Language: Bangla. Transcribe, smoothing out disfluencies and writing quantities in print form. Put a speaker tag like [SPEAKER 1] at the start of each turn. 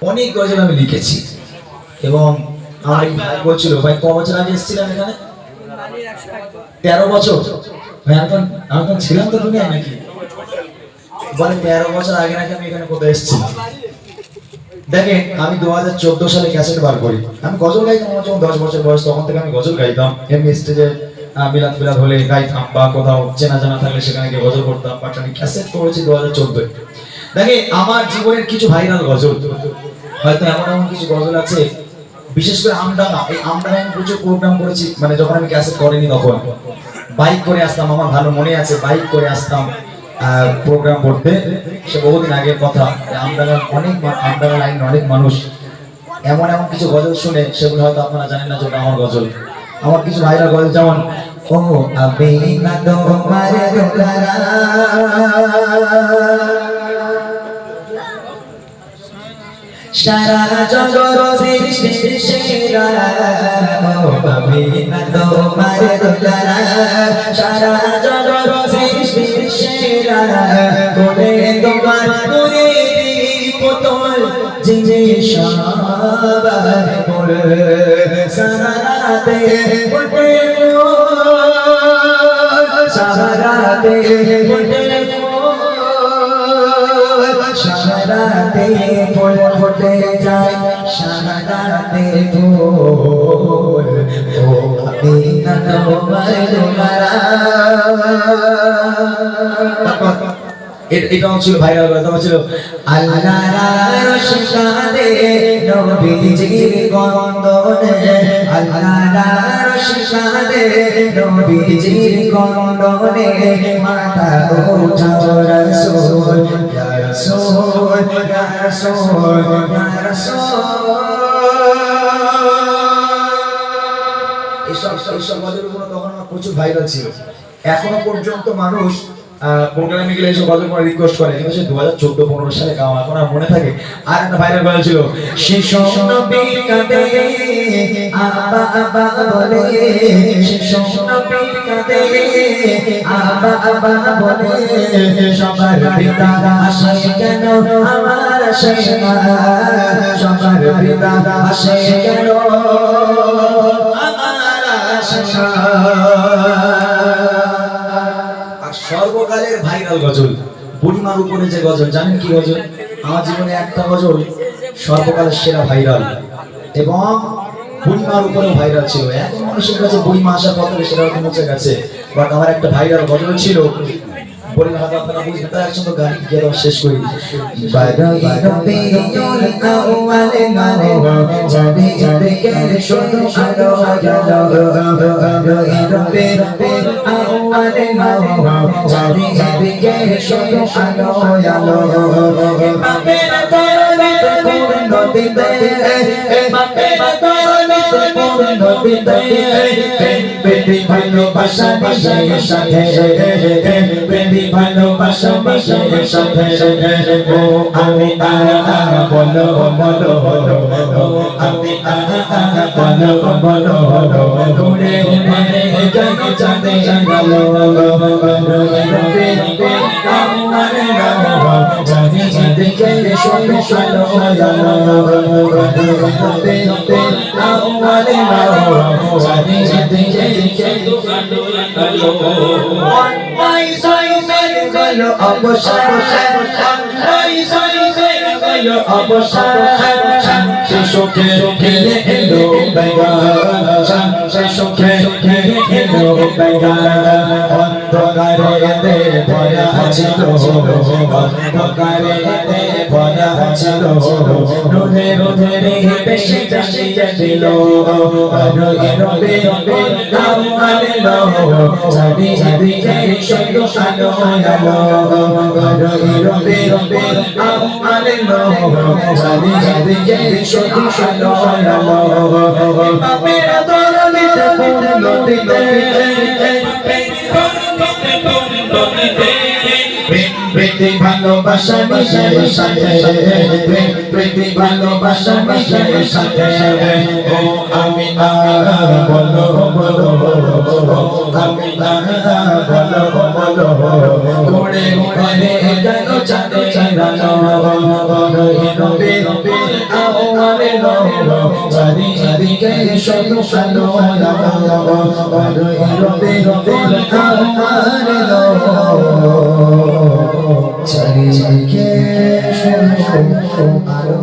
[SPEAKER 1] অনেক গজল আমি লিখেছি এবং আমার ভাই বলছিল, ভাই ক বছর আগে এসেছিলাম এখানে? 13 বছর। ভাই আমি তখন ছিলাম তো দুনিয়ায় নাকি? বলে 13 বছর আগে নাকি আমি এখানে কোথায় এসেছিলাম। দেখেন আমি 2014 সালে ক্যাসেট বার করি। আমি গজল গাইতাম, আমার যখন 10 বছর বয়স তখন থেকে আমি গজল গাইতাম। এমনি স্টেজে মিলাদ ফিলাদ হলে গাইতাম বা কোথাও চেনা জানা থাকলে সেখানে গিয়ে গজল করতাম। বাট আমি ক্যাসেট করেছি 2014। দেখেন আমার জীবনের কিছু ভাইরাল গজল, হয়তো এমন এমন কিছু গজল আছে, বিশেষ করে আমডাঙ্গা। এই আমডাঙ্গায় আমি প্রচুর প্রোগ্রাম করেছি, মানে যখন আমি ক্যাসেট করিনি তখন বাইক করে আসতাম। আমার ভালো মনে আছে, বাইক করে আসতাম প্রোগ্রাম করতে। সে বহুদিন আগের কথা। আমডাঙ্গা লাইন অনেক মানুষ এমন এমন কিছু গজল শুনে, সেগুলো হয়তো আপনারা জানেন না যে ওটা আমার গজল। আমার কিছু ভাইরাল গজল যেমন ও আমি না তোমার দোলারা, সারা জগৎ সৃষ্টির সেরা, ও আমি না তোমার দোলারা, সারা জগৎ সৃষ্টির সেরা, বলে তোমার নূরের পুতুল জিনে সবার বলে সারাতে বটে সারাতে বটে সারাতে ফুল ফুটে যায়, সারাতে ফুল ও আমি না তোমার দোলারা। এটা ছিল ভাইরাল কথা, ছিল আল্লাহর রশিকাদে নবীজির গন্ধনে, আল্লাহর রশিকাদে নবীজির গন্ধনে, মাথা উঠাও রাসূল ইয়া রাসূল ইয়া রাসূল ইয়া রাসূল। এইসব গজলগুলো তখন আমার প্রচুর ভাইরাল ছিল। এখনো পর্যন্ত মানুষ প্রোগ্রামে গেলে এসব গজল করে রিকোয়েস্ট করে, কিন্তু সে 2014-15 সালে গাওয়া, এখন আর মনে থাকে। আর একটা ভাইরাল গজল ছিল শিশু নবী কাঁদে আবা আবা বলে, শিশু নবী কাঁদে আবা আবা বলে, সবার পিতা আসে কেন আমার আসে না, সবার পিতা আসে কেন আমার আসে না। সর্বকালের ভাইরাল গজল বুড়িমার উপরে যে গজল, জানেন কি গজল? আমার জীবনে একটা গজল সর্বকালের সেরা ভাইরাল এবং বুড়িমার উপরেও ভাইরাল ছিল। এখন মানুষের কাছে বুড়িমা আসার পর থেকে সেটা মুছে গেছে, বাট আমার একটা ভাইরাল গজল ছিল। বলে হয়তো আপনারা বুঝবেন, তাই একসঙ্গে গান গিয়ে শেষ করি। ভালোবাসা বিষয়ের সাথে ভালোবাসা বিষয়ের সাথে ও আমি বলো বলো ও আমি বলো বলো ঘুরে ঘুরে কেন চাঁদে গেল জানি দিকে শোনো শোনো জানি দিকে অবসর অবসর সুখে খেলে এলো বেগান, সুখে খেলে এলো বেগান, অন্ধকারে ভরা ছিল, অন্ধকারে ভরা ছিল, রোদে রোদে বেশি বেশি দিল, রবে রবে আলো জানি দিকে শুধু আলো আলো, রবে রবে আলো জানি দিকে শুধু আলো আলো, বাপের দরদিতে পূর্ণ দিতে প্রীতি ভালোবাসা বিষয়ের সাথে প্রীতি ভালোবাসা বিষয়ের সাথে ও আমি বলো বলো আমি বলো বলো ঘুরে ঘুরে কেন চাঁদে চাঁদানো রবে রবে আরে রো চারিদিকে শুধু আলো আলো রবে রবে আরে রো চারিদিকে শুধু আলো